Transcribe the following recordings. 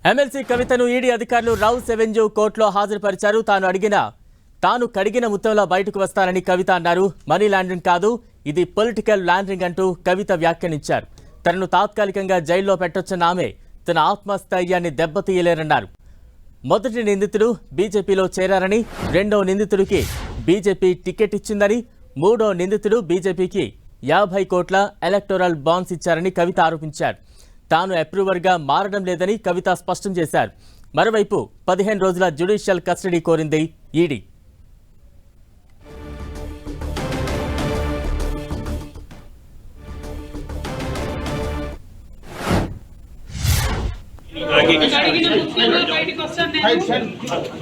MLC కవితను ED అధికారులు rows avenue కోర్టులో హాజరుపరిచారు. తాను కడిగిన ముత్తంలా బయటకు వస్తానని కవిత అన్నారు. మనీ లాండరింగ్ కాదు, ఇది పొలిటికల్ లాండరింగ్ అంటూ కవిత వ్యాఖ్యానించారు. తనను తాత్కాలికంగా జైల్లో పెట్టొచ్చన్న ఆమె తన ఆత్మస్థైర్యాన్ని దెబ్బతీయలేరన్నారు. మొదటి నిందితుడు బీజేపీలో చేరారని, రెండో నిందితుడికి బీజేపీ టికెట్ ఇచ్చిందని, మూడో నిందితుడు బీజేపీకి 50 కోట్ల ఎలక్టోరల్ బాండ్స్ ఇచ్చారని కవిత ఆరోపించారు. తాను అప్రూవర్గా మారడం లేదని కవిత స్పష్టం చేశారు. మరోవైపు 15 రోజుల జ్యుడిషియల్ కస్టడీ కోరింది ఈడీ.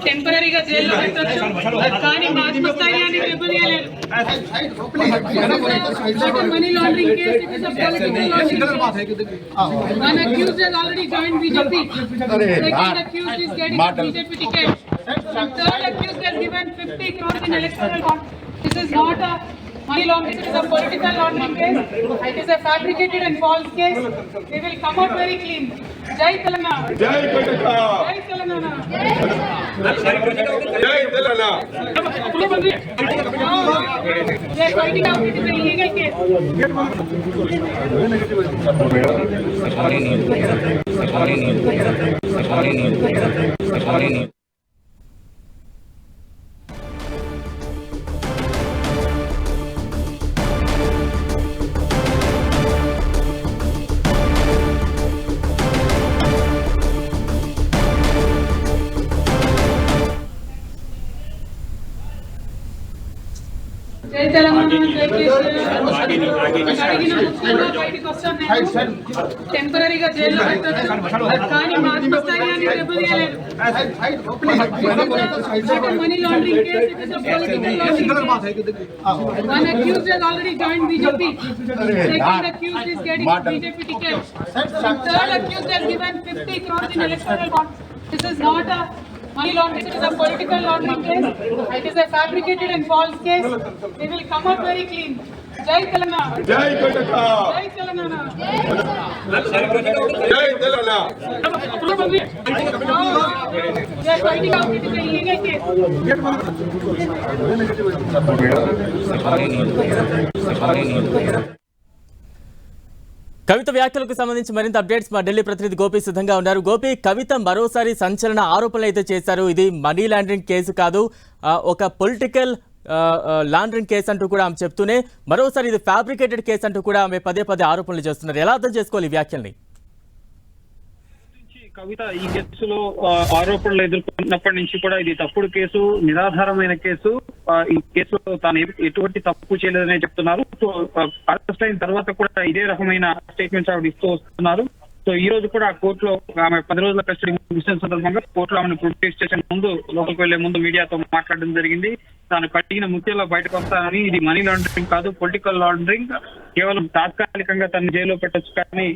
టెంపరీగా జైల్లో పెట్టొచ్చు, కానీ మా ఆత్మస్థైర్యాన్ని దెబ్బతీయలేదు. Money laundering case, it is a political laundering case. One accused has already joined BJP. Second accused is getting a BJP ticket. And third accused has given 50 crores in electoral bond. This is not a money laundering, it is a political laundering case. It is a fabricated and false case. We will come out very clean. Jai Telangana. Jai Karnataka. Jai Telangana. Jai Telangana. They are fighting out, it is an illegal case. జై తెలంగాణ. అడిగిన ముఖ్యంగా బయటకు వస్తాను. టెంపరీగా జైల్లో పెట్టొచ్చు, కానీ మా ఆత్మస్థైర్యాన్ని దెబ్బతీయలేదు. Money laundering case, it is a political laundering case. One accused has already joined BJP. Second accused is getting a BJP ticket. And third accused has given 50 crores in electoral bond. This is not a money laundering, it is a political laundering case. It is a fabricated and false case. We will come out very clean. Jai Telangana. Jai Karnataka. Jai Telangana. Jai Telangana. They are fighting out, it is an illegal case. కవిత వ్యాఖ్యలకు సంబంధించి మరింత updates మా ఢిల్లీ ప్రతినిధి గోపి సిద్ధంగా ఉన్నారు. గోపి, కవిత మరోసారి సంచలన ఆరోపణలు అయితే చేశారు. ఇది మనీ లాండరింగ్ కేసు కాదు, ఒక పొలిటికల్ లాండరింగ్ కేసు అంటూ కూడా ఆమె చెప్తూనే మరోసారి ఇది ఫ్యాబ్రికేటెడ్ కేసు అంటూ కూడా ఆమె పదే ఆరోపణలు చేస్తున్నారు. ఎలా అర్థం చేసుకోవాలి ఈ వ్యాఖ్యల్ని? కవిత ఈ కేసులో ఆరోపణలు ఎదుర్కొన్నప్పటి నుంచి కూడా ఇది తప్పుడు కేసు, నిరాధారమైన కేసు. ఈ కేసులో తాను ఎటువంటి తప్పు చేయలేదనే చెప్తున్నారు. సో అరెస్ట్ అయిన తర్వాత కూడా ఇదే రకమైన స్టేట్మెంట్స్ ఆవిడ ఇస్తూ వస్తున్నారు. సో ఈ రోజు కూడా కోర్టులో ఆమె 10 రోజుల కస్టడీ ముగిసిన సందర్భంగా కోర్టులో ఆమెను పోలీస్ స్టేషన్ ముందు లోపలికి వెళ్లే ముందు మీడియాతో మాట్లాడడం జరిగింది. తాను కట్టిన ముత్యాల్లో బయటకు వస్తానని, ఇది మనీ లాండరింగ్ కాదు, పొలిటికల్ లాండరింగ్, కేవలం తాత్కాలికంగా తన జైల్లో పెట్టొచ్చు, కానీ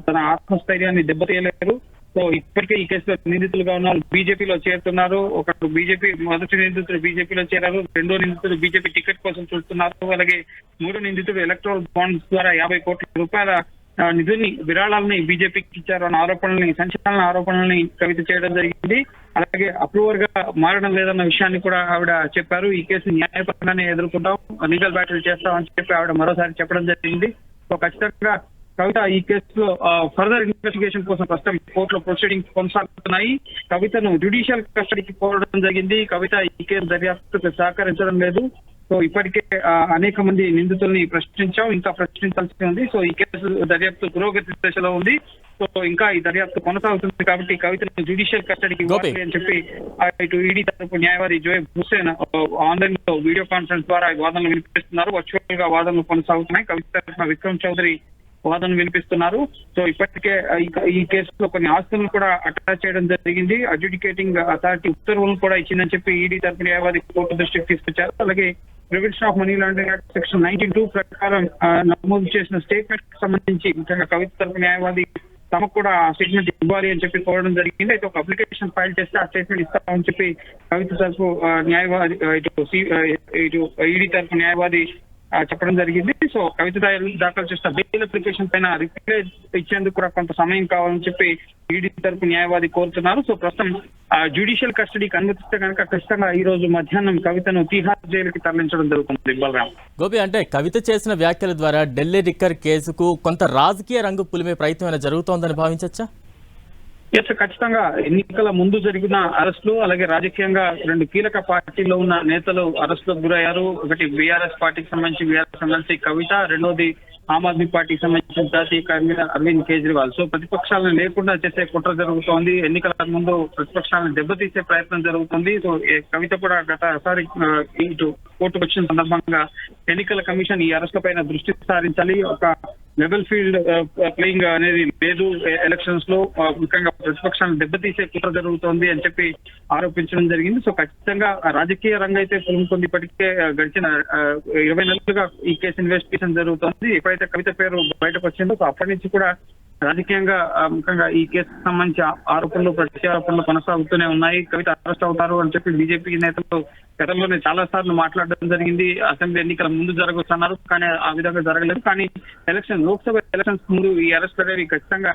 తన ఆత్మస్థైర్యాన్ని దెబ్బతీయలేరు. సో ఇప్పటికే ఈ కేసులో నిందితులుగా ఉన్నారు, బీజేపీలో చేరుతున్నారు. ఒకరు బీజేపీ మొదటి నిందితుడు బీజేపీలో చేరారు, రెండో నిందితుడు బీజేపీ టికెట్ కోసం చూస్తున్నారు. అలాగే మూడో నిందితుడు ఎలక్ట్రల్ బాండ్స్ ద్వారా 50 కోట్ల రూపాయల నిధుల్ని, విరాళాలని బీజేపీకి ఇచ్చారు అన్న ఆరోపణల్ని, సంచలన ఆరోపణల్ని కవిత చేయడం జరిగింది. అలాగే అప్రూవర్ గా మారడం లేదన్న విషయాన్ని కూడా ఆవిడ చెప్పారు. ఈ కేసుని న్యాయపరంగానే ఎదుర్కొంటాం, లీగల్ బ్యాటిల్ చేస్తామని చెప్పి ఆవిడ మరోసారి చెప్పడం జరిగింది. సో ఖచ్చితంగా కవిత ఈ కేసులో ఫర్దర్ ఇన్వెస్టిగేషన్ కోసం ప్రస్తుతం కోర్టులో ప్రొసీడింగ్స్ కొనసాగుతున్నాయి. కవితను జ్యుడిషియల్ కస్టడీకి పోవడం జరిగింది. కవిత ఈ కేసు దర్యాప్తుకు సహకరించడం లేదు. సో ఇప్పటికే అనేక మంది నిందితుల్ని ప్రశ్నించాం, ఇంకా ప్రశ్నించాల్సి ఉంది. సో ఈ కేసు దర్యాప్తు పురోగతి దశలో ఉంది. సో ఇంకా ఈ దర్యాప్తు కొనసాగుతుంది కాబట్టి కవితను జ్యుడిషియల్ కస్టడీకి ఇవ్వాలి అని చెప్పి ఇటు ఈడీ తరపు న్యాయవాది జోయబ్ హుస్సేన్ ఆన్లైన్ లో వీడియో కాన్ఫరెన్స్ ద్వారా వాదనలు వినిపిస్తున్నారు. వర్చువల్ గా వాదనలు కొనసాగుతున్నాయి. కవిత తరపున విక్రమ్ చౌదరి వాదనలు వినిపిస్తున్నారు. సో ఇప్పటికే ఈ కేసులో కొన్ని ఆస్తులను కూడా అటాచ్ చేయడం జరిగింది. అడ్judicating అథారిటీ ఉత్తర్వులను కూడా ఇచ్చిందని చెప్పి ఈడీ తరపు న్యాయవాది కోర్టు దృష్టికి తీసుకొచ్చారు. అలాగే prevention of money laundering act section 92 ప్రకారం నమోదు చేసిన స్టేట్మెంట్ కి సంబంధించి ముఖ్యంగా కవిత తరపు న్యాయవాది తమకు కూడా స్టేట్మెంట్ ఇవ్వాలి అని చెప్పి కోరడం జరిగింది. అయితే ఒక అప్లికేషన్ ఫైల్ చేస్తే ఆ స్టేట్మెంట్ ఇస్తామని చెప్పి కవిత తరపు న్యాయవాది ఇటు ఈడీ తరపు న్యాయవాది చెప్పడం జరిగింది. సో కవిత దాఖలు చేసిన బెయిల్ అప్లికేషన్ పైన రిప్లై ఇచ్చేందుకు కూడా కొంత సమయం కావాలని చెప్పి ఈడీ తరపు న్యాయవాది కోరుతున్నారు. సో ప్రస్తుతం జ్యుడిషియల్ కస్టడీకి అనుమతిస్తే కనుక ఖచ్చితంగా ఈ రోజు మధ్యాహ్నం కవితను తిహార్ జైలుకి తరలించడం జరుగుతుంది. బలరాం గోపి, అంటే కవిత చేసిన వ్యాఖ్యల ద్వారా ఢిల్లీ లిక్కర్ కేసుకు కొంత రాజకీయ రంగు పులిమే ప్రయత్నం జరుగుతోందని భావించవచ్చా? ఖచ్చితంగా ఎన్నికల ముందు జరిగిన అరెస్టులు, అలాగే రాజకీయంగా 2 కీలక పార్టీలో ఉన్న నేతలు అరెస్టులకు గురయ్యారు. ఒకటి బీఆర్ఎస్ పార్టీకి సంబంధించి బీఆర్ఎస్ ఎమ్మెల్సీ కవిత, రెండోది ఆమ్ ఆద్మీ పార్టీకి సంబంధించిన జాతీయ కన్వీనర్ అరవింద్ కేజ్రీవాల్. సో ప్రతిపక్షాలను లేకుండా చేసే కుట్ర జరుగుతోంది. ఎన్నికల ముందు ప్రతిపక్షాలను దెబ్బతీసే ప్రయత్నం జరుగుతుంది. సో కవిత కూడా గతసారి ఇటు కోర్టుకు వచ్చిన సందర్భంగా ఎన్నికల కమిషన్ ఈ అరెస్టుల పైన దృష్టి సారించాలి, ఒక లెవెల్ ఫీల్డ్ ప్లేయింగ్ అనేది లేదు ఎలక్షన్స్ లో, ముఖ్యంగా ప్రతిపక్షాలను దెబ్బతీసే కుట్ర జరుగుతోంది అని చెప్పి ఆరోపించడం జరిగింది. సో ఖచ్చితంగా రాజకీయ రంగం అయితే పులుముకుంది. ఇప్పటికే గడిచిన 20 నెలలుగా ఈ కేసు ఇన్వెస్టిగేషన్ జరుగుతోంది. ఎప్పుడైతే కవిత పేరు బయటకు వచ్చిందో అప్పటి నుంచి కూడా రాజకీయంగా ముఖ్యంగా ఈ కేసుకు సంబంధించి ఆరోపణలు ప్రత్యారోపణలు కొనసాగుతూనే ఉన్నాయి. కవిత అరెస్ట్ అవుతారు అని చెప్పి బీజేపీ నేతలు గతంలోనే చాలా సార్లు మాట్లాడడం జరిగింది. అసెంబ్లీ ఎన్నికల ముందు జరగొచ్చన్నారు, కానీ ఆ విధంగా జరగలేదు. కానీ లోక్సభ ఎలక్షన్స్ ముందు ఈ అరెస్ట్ అనేవి ఖచ్చితంగా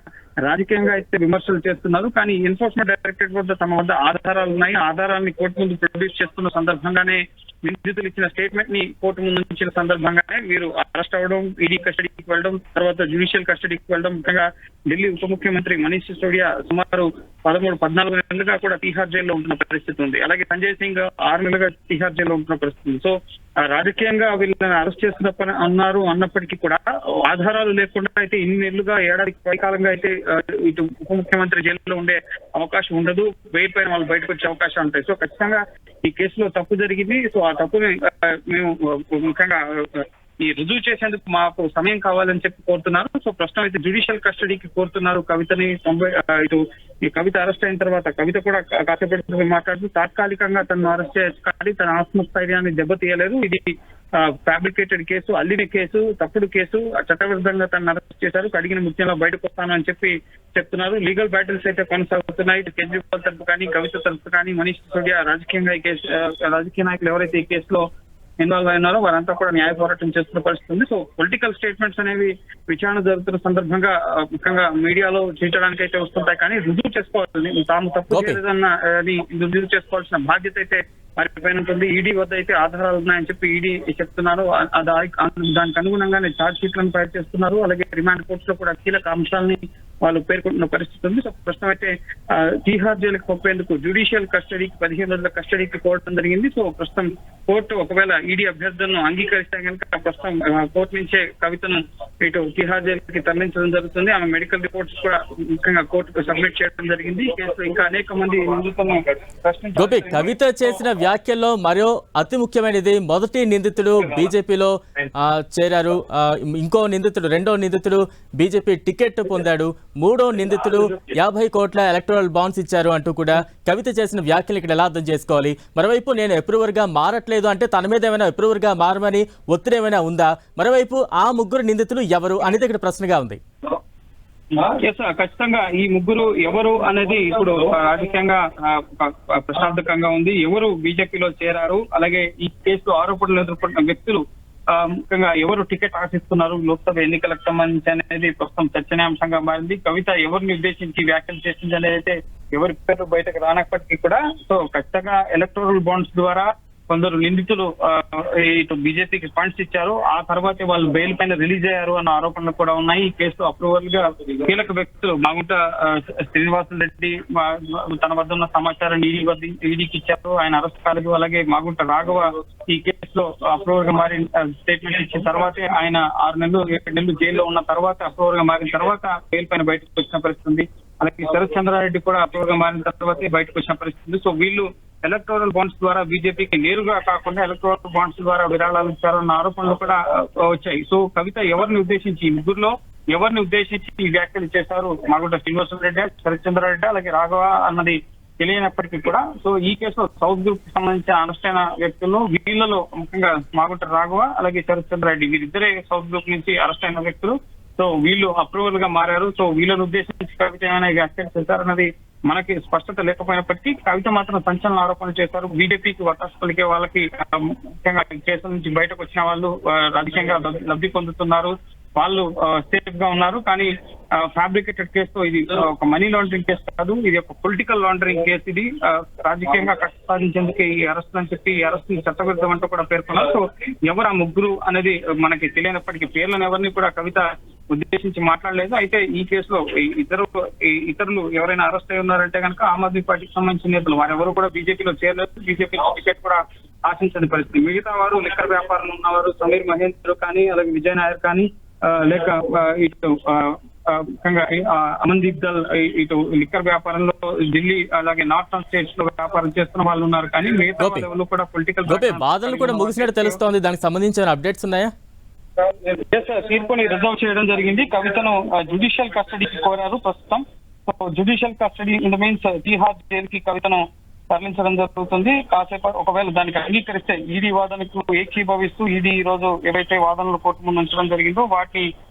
రాజకీయంగా అయితే విమర్శలు చేస్తున్నారు. కానీ ఎన్ఫోర్స్మెంట్ డైరెక్టరేట్ వద్ద తమ వద్ద ఆధారాలు ఉన్నాయి. ఆధారాన్ని కోర్టు ముందు ప్రొడ్యూస్ చేస్తున్న సందర్భంగానే నిందితులు ఇచ్చిన స్టేట్మెంట్ ని కోర్టు ముందు ఇచ్చిన సందర్భంగానే వీరు అరెస్ట్ అవ్వడం, ఈడీ కస్టడీకి వెళ్ళడం, తర్వాత జ్యుడిషియల్ కస్టడీకి వెళ్ళడం. ముఖ్యంగా ఢిల్లీ ఉప ముఖ్యమంత్రి మనీష్ సిసోడియా సుమారు 13-14 నెలలుగా కూడా తిహార్ జైల్లో ఉంటున్న పరిస్థితి ఉంది. అలాగే సంజయ్ సింగ్ 6 నెలలుగా తిహార్ జైల్లో ఉంటున్న పరిస్థితి. సో రాజకీయంగా వీళ్ళని అరెస్ట్ చేస్తున్న అన్నారు అన్నప్పటికీ కూడా ఆధారాలు లేకుండా అయితే ఇన్ని నెలలుగా ఏడాదికి పైకాలంగా అయితే ఇటు ఉప ముఖ్యమంత్రి జైల్లో ఉండే అవకాశం ఉండదు. బెయిల్ పైన వాళ్ళు బయటకు వచ్చే అవకాశాలు ఉంటాయి. సో ఖచ్చితంగా ఈ కేసులో తప్పు జరిగింది. సో ఆ తప్పుని మేము ముఖ్యంగా ఈ రుజువు చేసేందుకు మాకు సమయం కావాలని చెప్పి కోరుతున్నారు. సో ప్రస్తుతం అయితే జ్యుడిషియల్ కస్టడీకి కోరుతున్నారు కవితని. ఇటు ఈ కవిత అరెస్ట్ అయిన తర్వాత కవిత కూడా కాసేపటి మాట్లాడుతూ తాత్కాలికంగా తను అరెస్ట్ చేయొచ్చు, కానీ తన ఆత్మస్థైర్యాన్ని దెబ్బతీయలేదు. ఇది ఫ్యాబ్రికేటెడ్ కేసు, అల్లిన కేసు, తప్పుడు కేసు, చట్టవిరుద్ధంగా తను అరెస్ట్ చేశారు, కడిగిన ముత్యంలో బయటకు వస్తాను అని చెప్పి చెప్తున్నారు. లీగల్ బ్యాటిల్స్ అయితే కొనసాగుతున్నాయి. ఇటు కేజ్రీవాల్ తరపు కానీ, కవిత తరపు కానీ, మనీష్ సిసోడియా రాజకీయంగా ఈ కేసు రాజకీయ నాయకులు ఎవరైతే ఈ కేసులో ఇన్వాల్వ్ అయినారో వారంతా కూడా న్యాయ పోరాటం చేస్తున్న పరిస్థితి ఉంది. సో పొలిటికల్ స్టేట్మెంట్స్ అనేవి విచారణ జరుగుతున్న సందర్భంగా ముఖ్యంగా మీడియాలో చూడడానికి అయితే వస్తుంటాయి, కానీ రుజువు చేసుకోవాలని తాము తప్పు చేయలేదన్న రుజువు చేసుకోవాల్సిన బాధ్యత అయితే వారి పైన ఉంటుంది. ఈడీ వద్ద అయితే ఆధారాలు ఉన్నాయని చెప్పి ఈడీ చెప్తున్నారు. దానికి అనుగుణంగానే ఛార్జ్ షీట్లను తయారు చేస్తున్నారు. అలాగే రిమాండ్ కోర్ట్స్ లో కూడా కీలక అంశాలని వాళ్ళు పేర్కొంటున్న పరిస్థితి ఉంది. సో ప్రస్తుతం అయితే తిహార్ జైలుకు పంపేందుకు జ్యుడిషియల్ కస్టడీకి 15 రోజుల కస్టడీకి కోరడం జరిగింది. సో ప్రస్తుతం కోర్టు ఒకవేళ ఈడీ అభ్యర్థులను అంగీకరిస్తే కనుక ప్రస్తుతం కోర్టు నుంచే కవితను ఇటు తిహార్ జైలుకి తరలించడం జరుగుతుంది. ఆమె మెడికల్ రిపోర్ట్స్ కూడా ముఖ్యంగా కోర్టుకు సబ్మిట్ చేయడం జరిగింది. ఈ కేసులో ఇంకా అనేక మంది నిందితులను గోపి, కవిత చేసిన వ్యాఖ్యల్లో మరో అతి ముఖ్యమైనది, మొదటి నిందితుడు బీజేపీలో చేరారు, ఇంకో నిందితుడు రెండో నిందితుడు బీజేపీ టికెట్ పొందాడు, మూడో నిందితుడు 50 కోట్ల ఎలక్టోరల్ బాండ్స్ ఇచ్చారు అంటూ కూడా కవిత చేసిన వ్యాఖ్యలు ఇక్కడ ఎలా అర్థం చేసుకోవాలి? మరోవైపు నేను అప్రూవర్ గా మారట్లేదు అంటే తన మీద ఏమైనా అప్రూవర్ గా మారమని ఒత్తిడి ఏమైనా ఉందా? మరోవైపు ఆ ముగ్గురు నిందితులు ఎవరు అనేది ఇక్కడ ప్రశ్నగా ఉంది. ఖచ్చితంగా ఈ ముగ్గురు ఎవరు అనేది ఇప్పుడు రాజకీయంగా ప్రశ్నార్థకంగా ఉంది. ఎవరు బీజేపీలో చేరారు, అలాగే ఈ కేసులో ఆరోపణలు ఎదుర్కొంటున్న వ్యక్తులు ముఖ్యంగా ఎవరు టికెట్ ఆశిస్తున్నారు లోక్సభ ఎన్నికలకు సంబంధించి అనేది ప్రస్తుతం చర్చనీయాంశంగా మారింది. కవిత ఎవరిని ఉద్దేశించి వ్యాఖ్యలు చేసింది అనేది అయితే ఎవరి పేరు బయటకు రానప్పటికీ కూడా సో ఖచ్చితంగా ఎలక్టోరల్ బాండ్స్ ద్వారా కొందరు నిందితులు ఇటు బీజేపీకి ఫండ్స్ ఇచ్చారు, ఆ తర్వాతే వాళ్ళు బెయిల్ పైన రిలీజ్ అయ్యారు అన్న ఆరోపణలు కూడా ఉన్నాయి. ఈ కేసు అప్రూవల్ గా కీలక వ్యక్తులు మాగుంట శ్రీనివాసులు రెడ్డి తన వద్ద ఉన్న సమాచారాన్ని ఈడీకి ఇచ్చారు, ఆయన అరెస్ట్ కాలేదు. అలాగే మాగుంట రాఘవ ఈ కేసులో అప్రూవల్ గా మారి స్టేట్మెంట్ ఇచ్చిన తర్వాతే ఆయన 6 నెలలు 7 నెలలు జైల్లో ఉన్న తర్వాత అప్రూవల్ గా మారిన తర్వాత బెయిల్ పైన బయటకు వచ్చిన పరిస్థితి. అలాగే శరత్ చంద్రారెడ్డి కూడా అప్రూవల్ గా మారిన తర్వాతే బయటకు వచ్చిన పరిస్థితి. సో వీళ్ళు ఎలక్టోరల్ బాండ్స్ ద్వారా బీజేపీకి నేరుగా కాకుండా ఎలక్టోరల్ బాండ్స్ ద్వారా విరాళాలు ఇచ్చారన్న ఆరోపణలు కూడా వచ్చాయి. సో కవిత ఎవరిని ఉద్దేశించి ఈ ముగ్గురులో ఎవరిని ఉద్దేశించి ఈ వ్యాఖ్యలు చేశారు, మాగుంట శ్రీనివాసులు రెడ్డి, శరత్ చంద్రారెడ్డి, అలాగే రాఘవ అన్నది తెలియనప్పటికీ కూడా సో ఈ కేసులో సౌత్ గ్రూప్ కి సంబంధించిన అరెస్ట్ అయిన వ్యక్తుల్లో వీళ్ళలో ముఖ్యంగా మాగుంట రాఘవ అలాగే శరత్ చంద్రారెడ్డి వీరిద్దరే సౌత్ గ్రూప్ నుంచి అరెస్ట్ అయిన వ్యక్తులు. సో వీళ్ళు అప్రూవల్ గా మారారు. సో వీళ్ళని ఉద్దేశించి కవిత ఏమైనా వ్యాఖ్యలు చేశారన్నది మనకి స్పష్టత లేకపోయినప్పటికీ కవిత మాత్రం సంచలన ఆరోపణలు చేశారు. బీజేపీకి వత్తాసు పలికే వాళ్ళకి ముఖ్యంగా కేసుల నుంచి బయటకు వచ్చిన వాళ్ళు రాజకీయంగా లబ్ధి పొందుతున్నారు, వాళ్ళు సేఫ్ గా ఉన్నారు. కానీ ఫ్యాబ్రికేటెడ్ కేసుతో ఇది ఒక మనీ లాండరింగ్ కేసు కాదు, ఇది ఒక పొలిటికల్ లాండరింగ్ కేసు. ఇది రాజకీయంగా కక్ష సాధించేందుకు ఈ అరెస్ట్ అని చెప్పి ఈ అరెస్ట్ చట్టవిరుద్ధం అంటూ కూడా పేర్కొన్నారు. సో ఎవరు ఆ ముగ్గురు అనేది మనకి తెలియనప్పటికీ పేర్లను ఎవరిని కూడా కవిత ఉద్దేశించి మాట్లాడలేదు. అయితే ఈ కేసులో ఇతరులు ఎవరైనా అరెస్ట్ అయి ఉన్నారంటే కనుక ఆమ్ ఆద్మీ పార్టీకి సంబంధించిన నేతలు వారెవరు కూడా బీజేపీలో చేరలేదు, బీజేపీలో టికెట్ కూడా ఆశించని పరిస్థితి. మిగతా వారు లిక్కర్ వ్యాపారంలో ఉన్నవారు సమీర్ మహేంద్ర కానీ అలాగే విజయ్ నాయర్ కానీ లేక ఇటు ముఖ్యంగా అమన్దీప్ దల్ ఇటు లిక్కర్ వ్యాపారంలో ఢిల్లీ అలాగే నార్థన్ స్టేట్స్ లో వ్యాపారం చేస్తున్న వాళ్ళు ఉన్నారు. కానీ మిగతా వాళ్ళు కూడా పొలిటికల్ వాదనలు కూడా ముగిసినట్టు తెలుస్తోంది. దానికి సంబంధించిన అప్డేట్స్ ఉన్నాయా? తీర్పుని రిజర్వ్ చేయడం జరిగింది. కవితను జ్యుడిషియల్ కస్టడీకి కోరారు ప్రస్తుతం. Judicial custody in the means Tihar jail కి కవితను తరలించడం జరుగుతుంది. కాసేపు ఒకవేళ దానికి అంగీకరిస్తే ఈడీ వాదనకు ఏకీభవిస్తూ ఈడీ ఈ రోజు ఏవైతే వాదనలు కోర్టు ముందు ఉంచడం జరిగిందో వాటిని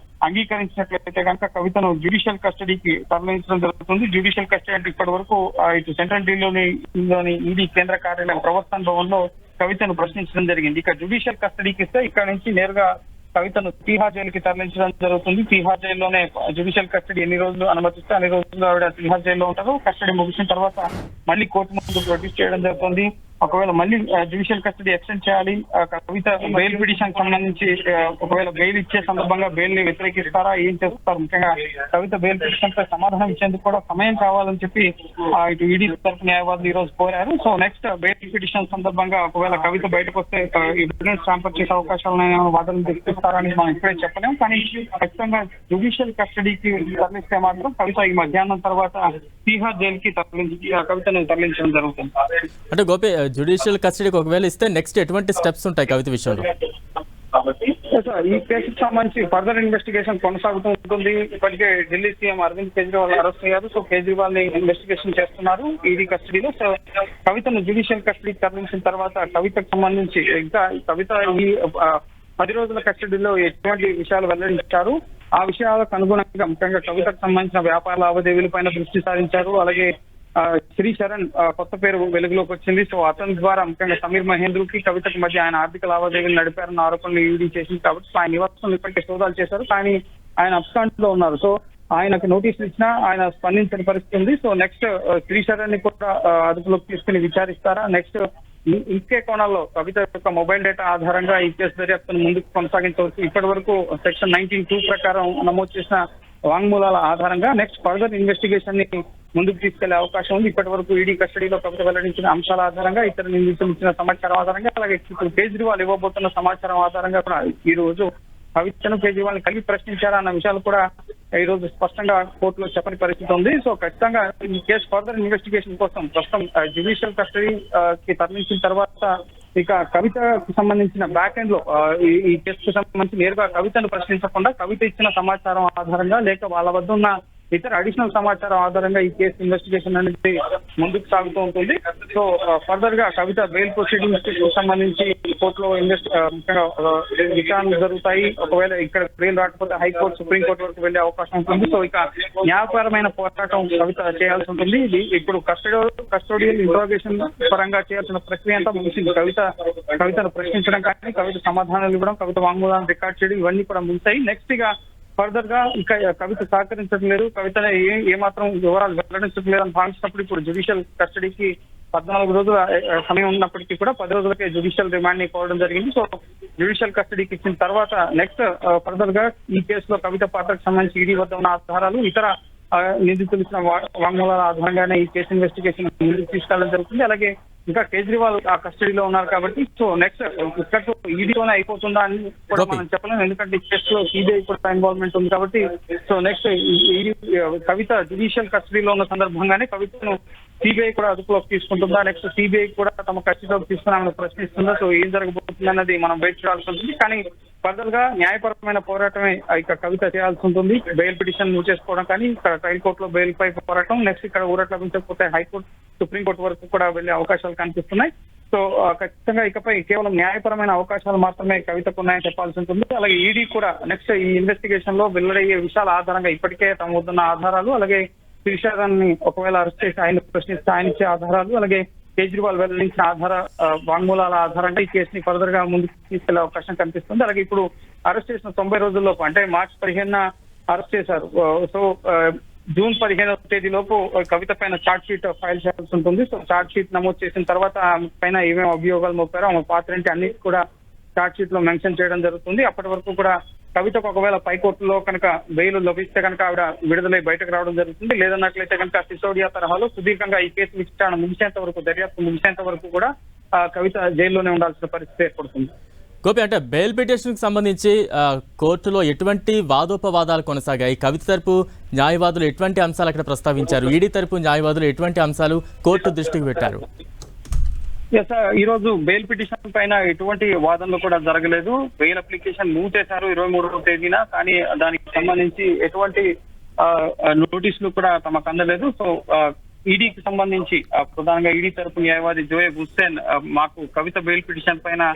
అంగీకరించినట్లయితే కనుక కవితను జ్యుడిషియల్ కస్టడీకి తరలించడం జరుగుతుంది. జ్యుడిషియల్ కస్టడీ అంటే ఇప్పటి వరకు ఇటు సెంట్రల్ ఢిల్లీలోని ఈడీ కేంద్ర కార్యాలయం ప్రవర్తన భవన్ లో కవితను ప్రశ్నించడం జరిగింది. ఇక జ్యుడిషియల్ కస్టడీకి ఇస్తే ఇక్కడ నుంచి నేరుగా కవితను తీహార్ జైలుకి తరలించడం జరుగుతుంది. తీహార్ జైల్లోనే జ్యుడిషియల్ కస్టడీ ఎన్ని రోజులు అనుమతిస్తే అన్ని రోజులు ఆవిడ తీహార్ జైల్లో ఉంటారు. కస్టడీ ముగిసిన తర్వాత మళ్ళీ కోర్టు ముందు ప్రొడ్యూస్ చేయడం జరుగుతుంది. ఒకవేళ మళ్ళీ జ్యుడిషియల్ కస్టడీ ఎక్స్టెండ్ చేయాలి, కవిత బెయిల్ పిటిషన్ సంబంధించి ఒకవేళ బెయిల్ ఇచ్చే సందర్భంగా బెయిల్ ని వ్యతిరేకిస్తారా, ఏం చేస్తారు? ముఖ్యంగా కవిత బెయిల్ పిటిషన్ పై సమాధానం ఇచ్చేందుకు కూడా సమయం కావాలని చెప్పి ఇటు ఈడీ తరఫు న్యాయవాదులు ఈ రోజు కోరారు. సో నెక్స్ట్ బెయిల్ పిటిషన్ సందర్భంగా ఒకవేళ కవిత బయటకు వస్తే ఎవిడెన్స్ ట్రాన్స్ఫర్ చేసే అవకాశాలను వాదనలు తెప్పిస్తారని మనం ఇప్పుడే చెప్పలేం. కానీ ఖచ్చితంగా జ్యుడిషియల్ కస్టడీకి తరలిస్తే మాత్రం కవిత ఈ మధ్యాహ్నం తర్వాత తీహార్ జైలుకి కవితను తరలించడం జరుగుతుంది. అంటే గోపి జ్యుడిషియల్ కస్టడీకి ఒకవేళ ఇస్తే నెక్స్ట్ ఎటువంటి స్టెప్స్ ఉంటాయి కవిత విషయంలో? ఈ కేసుకు సంబంధించి ఫర్దర్ ఇన్వెస్టిగేషన్ కొనసాగుతూ ఉంటుంది. ఇప్పటికే ఢిల్లీ సీఎం అరవింద్ కేజ్రీవాల్ అరెస్ట్ అయ్యారు. సో కేజ్రీవాల్ ని ఇన్వెస్టిగేషన్ చేస్తున్నారు ఈడీ కస్టడీలో. సో కవితను జ్యుడిషియల్ కస్టడీకి తరలించిన తర్వాత కవితకు సంబంధించి ఇంకా కవిత ఈ 10 రోజుల కస్టడీలో ఎటువంటి విషయాలు వెల్లడించారు, ఆ విషయాలకు అనుగుణంగా ముఖ్యంగా కవితకు సంబంధించిన వ్యాపార లావాదేవీలపైన దృష్టి సారించారు. అలాగే శ్రీ చరణ్ కొత్త పేరు వెలుగులోకి వచ్చింది. సో అతని ద్వారా ముఖ్యంగా సమీర్ మహేంద్రకి కవితకు మధ్య ఆయన ఆర్థిక లావాదేవీలు నడిపారన్న ఆరోపణలు ఈడీ చేసింది. కాబట్టి ఆయన నివాసం ఇప్పటికే సోదాలు చేశారు, కానీ ఆయన అబ్స్కాండ్ లో ఉన్నారు. సో ఆయనకు నోటీసులు ఇచ్చినా ఆయన స్పందించని పరిస్థితి ఉంది. సో నెక్స్ట్ శ్రీ చరణ్ ని కూడా అదుపులోకి తీసుకుని విచారిస్తారా? నెక్స్ట్ ఇంకే కోణాల్లో కవిత యొక్క మొబైల్ డేటా ఆధారంగా ఈ కేసు దర్యాప్తును ముందుకు కొనసాగించవచ్చు. ఇప్పటి వరకు సెక్షన్ 19(2) ప్రకారం నమోదు చేసిన వాంగ్మూలాల ఆధారంగా నెక్స్ట్ ఫర్దర్ ఇన్వెస్టిగేషన్ ని ముందుకు తీసుకెళ్లే అవకాశం ఉంది. ఇప్పటి వరకు ఈడీ కస్టడీలో కవిత వెల్లడించిన అంశాల ఆధారంగా, ఇతర నిందితులు ఇచ్చిన సమాచారం ఆధారంగా, అలాగే ఇప్పుడు కేజ్రీవాల్ ఇవ్వబోతున్న సమాచారం ఆధారంగా కూడా ఈ రోజు కవితను కేజ్రీవాల్ ని కలిపి ప్రశ్నించారా అన్న విషయాలు కూడా ఈ రోజు స్పష్టంగా కోర్టులో చెప్పని పరిస్థితి ఉంది. సో ఖచ్చితంగా ఈ కేసు ఫర్దర్ ఇన్వెస్టిగేషన్ కోసం ప్రస్తుతం జ్యుడిషియల్ కస్టడీకి తరలించిన తర్వాత ఇక కవితకు సంబంధించిన బ్యాక్ ఎండ్ లో ఈ కేసుకు సంబంధించి నేరుగా కవితను ప్రశ్నించకుండా కవిత ఇచ్చిన సమాచారం ఆధారంగా లేక వాళ్ళ వద్ద ఉన్న ఇతర అడిషనల్ సమాచారం ఆధారంగా ఈ కేసు ఇన్వెస్టిగేషన్ అనేది ముందుకు సాగుతూ ఉంటుంది. సో ఫర్దర్ గా కవిత బెయిల్ ప్రొసీడింగ్స్ కి సంబంధించి కోర్టులో ముఖ్యంగా విచారణలు జరుగుతాయి. ఒకవేళ ఇక్కడ బెయిల్ రాకపోతే హైకోర్టు, సుప్రీంకోర్టు వరకు వెళ్లే అవకాశం ఉంటుంది. సో ఇక న్యాయపరమైన పోరాటం కవిత చేయాల్సి ఉంటుంది. ఇది ఇప్పుడు కస్టోడియల్ ఇంట్రాగేషన్ పరంగా చేయాల్సిన ప్రక్రియ అంతా ముగిసింది. కవితను ప్రశ్నించడం కానీ, కవిత సమాధానాలు ఇవ్వడం, కవిత వాంగ్మూలాన్ని రికార్డ్ చేయడం, ఇవన్నీ కూడా ముగిశాయి. నెక్స్ట్ గా ఫర్దర్ గా ఇంకా కవిత సహకరించడం లేదు, కవిత ఏమాత్రం వివరాలు వెల్లడించడం లేదని భావించినప్పుడు ఇప్పుడు జ్యుడిషియల్ కస్టడీకి 14 రోజుల సమయం ఉన్నప్పటికీ కూడా 10 రోజులకే జ్యుడిషియల్ రిమాండ్ ని కోరడం జరిగింది. సో జ్యుడిషియల్ కస్టడీకి ఇచ్చిన తర్వాత నెక్స్ట్ ఫర్దర్ గా ఈ కేసులో కవిత పాత్రకు సంబంధించి ఈడీ వద్ద ఉన్న ఆధారాలు, ఇతర నిందితులు ఇచ్చిన వాంగ్మూలాల ఆధారంగానే ఈ కేసు ఇన్వెస్టిగేషన్ ముందుకు తీసుకెళ్లడం జరుగుతుంది. అలాగే ఇంకా కేజ్రీవాల్ ఆ కస్టడీలో ఉన్నారు కాబట్టి సో నెక్స్ట్ ఇక్కడ ఈడీలోనే అయిపోతుందా అని కూడా మనం చెప్పలేము. ఎందుకంటే ఈ కేసులో సిబిఐ కూడా ఇన్వాల్వ్మెంట్ ఉంది కాబట్టి సో నెక్స్ట్ ఈడీ కవిత జ్యుడిషియల్ కస్టడీలో ఉన్న సందర్భంగానే కవితను సిబిఐ కూడా అదుపులోకి తీసుకుంటుందా, నెక్స్ట్ సిబిఐ కూడా తమ కస్టడీలోకి తీసుకుని ప్రశ్నిస్తుందా? సో ఏం జరగబోతుంది అన్నది మనం వెయిట్ చేయాల్సి ఉంటుంది. కానీ ఫర్దర్ గా న్యాయపరమైన పోరాటమే ఇక కవిత చేయాల్సి ఉంటుంది. బెయిల్ పిటిషన్ మూవ్ చేసుకోవడం కానీ, ఇక్కడ ట్రయల్ కోర్టులో బెయిల్ పై పోరాటం, నెక్స్ట్ ఇక్కడ ఊరట లభించకపోతే హైకోర్టు, సుప్రీంకోర్టు వరకు కూడా వెళ్లే అవకాశాలు కనిపిస్తున్నాయి. సో ఖచ్చితంగా ఇకపై కేవలం న్యాయపరమైన అవకాశాలు మాత్రమే కవితకు ఉన్నాయని చెప్పాల్సి ఉంటుంది. అలాగే ఈడీ కూడా నెక్స్ట్ ఈ ఇన్వెస్టిగేషన్ లో వెల్లడయ్యే విషయాల ఆధారంగా ఇప్పటికే తమ వద్దున్న ఆధారాలు, అలాగే శిరీషారాన్ని ఒకవేళ అరెస్ట్ చేసి ఆయన ప్రశ్నిస్తే ఆయన ఇచ్చే ఆధారాలు, అలాగే కేజ్రీవాల్ వెల్లడించిన వాంగ్మూలాల ఆధారంగా ఈ కేసుని ఫర్దర్ గా ముందుకు తీసుకెళ్లే అవకాశం కనిపిస్తుంది. అలాగే ఇప్పుడు అరెస్ట్ చేసిన 90 రోజుల్లోపు అంటే మార్చి 15న అరెస్ట్ చేశారు. సో జూన్ 15వ తేదీలోపు కవిత పైన ఛార్జ్ షీట్ ఫైల్ చేయాల్సి ఉంటుంది. సో ఛార్జ్ షీట్ నమోదు చేసిన తర్వాత ఆమె పైన ఏమేమి అభియోగాలు మోపారో ఆమె పాత్రేంటి అన్నిటి కూడా ఛార్జ్ షీట్ లో మెన్షన్ చేయడం జరుగుతుంది. అప్పటి వరకు కూడా కవితకు ఒకవేళ పైకోర్టులో కనుక బెయిల్ లభిస్తే కనుక ఆవిడ విడుదలై బయటకు రావడం జరుగుతుంది. లేదన్నట్లయితే కనుక సిసోడియా తరహాలో సుదీర్ఘంగా ఈ కేసు విచారణ ముగిసేంత వరకు, దర్యాప్తు ముగిసేంత వరకు కూడా కవిత జైల్లోనే ఉండాల్సిన పరిస్థితి ఏర్పడుతుంది. గోపి, అంటే బెయిల్ పిటిషన్కి సంబంధించి కోర్టులో ఎటువంటి వాదోపవాదాలు కొనసాగాయి? కవిత తరపు న్యాయవాదులు ఎటువంటి అంశాలు అక్కడ ప్రస్తావించారు? ఈడీ తరపు న్యాయవాదులు ఎటువంటి అంశాలు కోర్టు దృష్టికి పెట్టారు? ఈ రోజు బెయిల్ పిటిషన్ పైన ఎటువంటి వాదనలు కూడా జరగలేదు. బెయిల్ అప్లికేషన్ మూవ్ చేశారు 23వ తేదీన, కానీ దానికి సంబంధించి ఎటువంటి నోటీసులు కూడా తమకు అందలేదు. సో ఈడీకి సంబంధించి ప్రధానంగా ఈడీ తరపు న్యాయవాది జోయబ్ హుస్సేన్ మాకు కవిత బెయిల్ పిటిషన్ పైన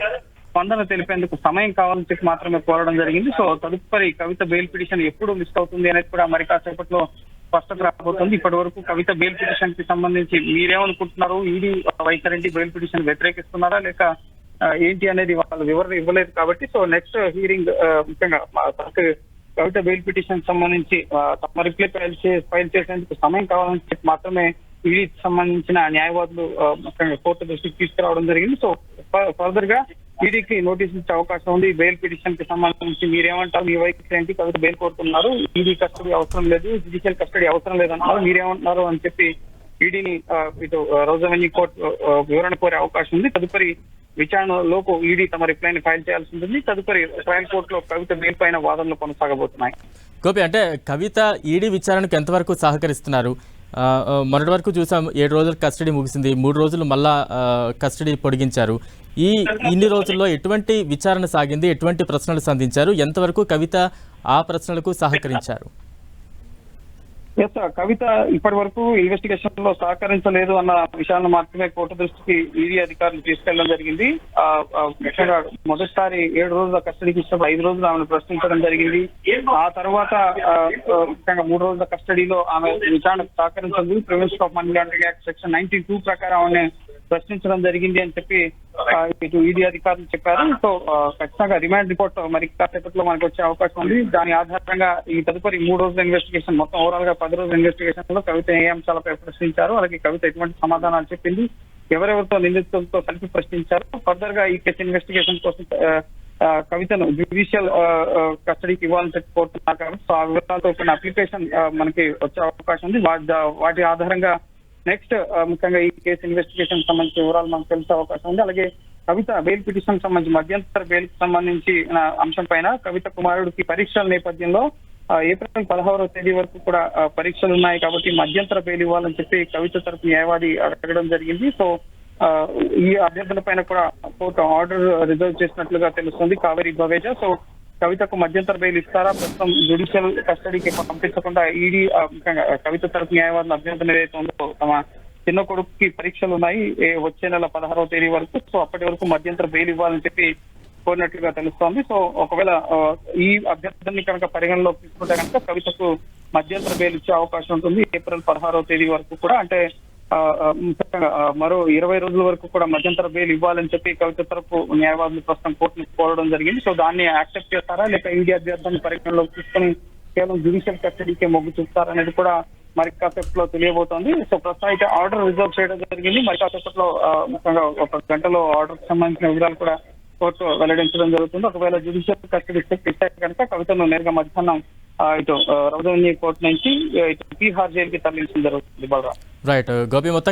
స్పందన తెలిపేందుకు సమయం కావాలని చెప్పి మాత్రమే కోరడం జరిగింది. సో తదుపరి కవిత బెయిల్ పిటిషన్ ఎప్పుడు లిస్ట్ అవుతుంది అనేది కూడా మరి కాసేపట్లో స్పష్టత రాబోతుంది. ఇప్పటి వరకు కవిత బెయిల్ పిటిషన్ కి సంబంధించి మీరేమనుకుంటున్నారు? ఈడీ వైఖరి బెయిల్ పిటిషన్ వ్యతిరేకిస్తున్నారా లేక ఏంటి అనేది వాళ్ళు వివరణ ఇవ్వలేదు కాబట్టి సో నెక్స్ట్ హీరింగ్ ముఖ్యంగా కవిత బెయిల్ పిటిషన్ సంబంధించి తమ రిప్లై ఫైల్ చేసేందుకు సమయం కావాలని చెప్పి మాత్రమే ఈడీకి సంబంధించిన న్యాయవాదులు ముఖ్యంగా కోర్టు దృష్టికి తీసుకురావడం జరిగింది. సో ఫర్దర్ గా ఈడీకి నోటీసులు ఇచ్చే అవకాశం ఉంది. బెయిల్ పిటిషన్ కి సంబంధించి మీరేమంటారు? మీ వైఖరి ఏంటి? కవిత బెయిల్ కోరుతున్నారు, ఈడీ కస్టడీ అవసరం లేదు, జ్యుడిషియల్ కస్టడీ అవసరం లేదన్నారు, మీరేమంటున్నారు అని చెప్పి ఈడీని ఇటు రౌజ్ అవెన్యూ కోర్టు వివరణ కోరే అవకాశం ఉంది. తదుపరి విచారణలోపు ఈడీ తమ రిప్లైని ఫైల్ చేయాల్సి ఉంటుంది. తదుపరి ట్రయల్ కోర్టులో కవిత బెయిల్ పైన వాదనలు కొనసాగబోతున్నాయి. గోపి, అంటే కవిత ఈడీ విచారణకు ఎంతవరకు సహకరిస్తున్నారు? మొన్నటి వరకు చూసాం 7 రోజులు కస్టడీ ముగిసింది, 3 రోజులు మళ్ళా కస్టడీ పొడిగించారు. ఇన్ని రోజుల్లో ఎటువంటి విచారణ సాగింది? ఎటువంటి ప్రశ్నలు సంధించారు? ఎంతవరకు కవిత ఆ ప్రశ్నలకు సహకరించారు? కవిత ఇప్పటి వరకు ఇన్వెస్టిగేషన్ లో సహకరించలేదు అన్న విషయాన్ని మాత్రమే కోర్టు దృష్టికి ఈడీ అధికారులు తీసుకెళ్లడం జరిగింది. ముఖ్యంగా మొదటిసారి 7 రోజుల కస్టడీకి ఇచ్చినప్పుడు 5 రోజులు ఆమెను ప్రశ్నించడం జరిగింది. ఆ తర్వాత ముఖ్యంగా 3 రోజుల కస్టడీలో ఆమె విచారణకు సహకరించదు. Prevention of money laundering act section 92 ప్రకారం ఆమె ప్రశ్నించడం జరిగింది అని చెప్పి ఇటు ఈడీ అధికారులు చెప్పారు. సో ఖచ్చితంగా రిమాండ్ రిపోర్ట్ మరి కాసేపట్లో మనకు వచ్చే అవకాశం ఉంది. దాని ఆధారంగా ఈ తదుపరి 3 రోజుల ఇన్వెస్టిగేషన్, మొత్తం ఓవరాల్ గా 10 రోజుల ఇన్వెస్టిగేషన్ లో కవిత ఏ అంశాలపై ప్రశ్నించారు, అలాగే కవిత ఎటువంటి సమాధానాలు చెప్పింది, ఎవరెవరితో నిందితులతో కలిపి ప్రశ్నించారు, ఫర్దర్ గా ఈ కేసు ఇన్వెస్టిగేషన్ కోసం కవితను జ్యుడిషియల్ కస్టడీకి ఇవ్వాలని చెప్పి కోరుతున్నారు కాబట్టి సో ఆ వివరాలతో కొన్ని అప్లికేషన్ మనకి వచ్చే అవకాశం ఉంది. వాటి ఆధారంగా నెక్స్ట్ ముఖ్యంగా ఈ కేసు ఇన్వెస్టిగేషన్ సంబంధించిన వివరాలు మనకు తెలిసే అవకాశం ఉంది. అలాగే కవిత బెయిల్ పిటిషన్ సంబంధించి మధ్యంతర బెయిల్ కి సంబంధించి అంశం పైన కవిత కుమారుడికి పరీక్షల నేపథ్యంలో ఏప్రిల్ 16వ తేదీ వరకు కూడా పరీక్షలు ఉన్నాయి కాబట్టి మధ్యంతర బెయిల్ ఇవ్వాలని చెప్పి కవిత తరపు న్యాయవాది అడగడం జరిగింది. సో ఈ అభ్యర్థుల పైన కూడా కోర్టు ఆర్డర్ రిజర్వ్ చేసినట్లుగా తెలుస్తుంది కావేరీ బవేజా. సో కవితకు మధ్యంతర బెయిల్ ఇస్తారా, ప్రస్తుతం జ్యుడిషియల్ కస్టడీకి పంపించకుండా ఈడీ కవిత తరపు న్యాయవాదుల అభ్యర్థన ఏదైతే ఉందో తమ చిన్న కొడుకుకి పరీక్షలు ఉన్నాయి వచ్చే నెల 16వ తేదీ వరకు, సో అప్పటి వరకు మధ్యంతర బెయిల్ ఇవ్వాలని చెప్పి కోరినట్లుగా తెలుస్తోంది. సో ఒకవేళ ఈ అభ్యర్థుల్ని కనుక పరిగణలోకి తీసుకుంటే కనుక కవితకు మధ్యంతర బెయిల్ ఇచ్చే అవకాశం ఉంటుంది ఏప్రిల్ 16వ తేదీ వరకు కూడా. అంటే మరో 20 రోజుల వరకు కూడా మధ్యంతర బెయిల్ ఇవ్వాలని చెప్పి కవిత తరపు న్యాయవాదులు ప్రస్తుతం కోర్టును కోరడం జరిగింది. సో దాన్ని యాక్సెప్ట్ చేస్తారా లేక ఈడీ అభ్యర్థులను పరిగణలోకి తీసుకుని కేవలం జ్యుడిషియల్ కస్టడీకే మొగ్గు చూస్తారనేది కూడా మరి కాసేపట్లో తెలియబోతోంది. సో ప్రస్తుతం అయితే ఆర్డర్ రిజర్వ్ చేయడం జరిగింది. మరి కాసేపట్లో ముఖ్యంగా 1 గంటలో ఆర్డర్ కి సంబంధించిన వివరాలు కూడా కోర్టు వెల్లడించడం జరుగుతుంది. ఒకవేళ జ్యుడిషియల్ కస్టడీ ఇస్తే కనుక కవితను నేరుగా మధ్యాహ్నం ఇటు రౌజ్ అవెన్యూ కోర్టు నుంచి ఇటు తీహార్ జైలుకి తరలించడం జరుగుతుంది. బలరాం. రైట్ గోపి, మొత్తం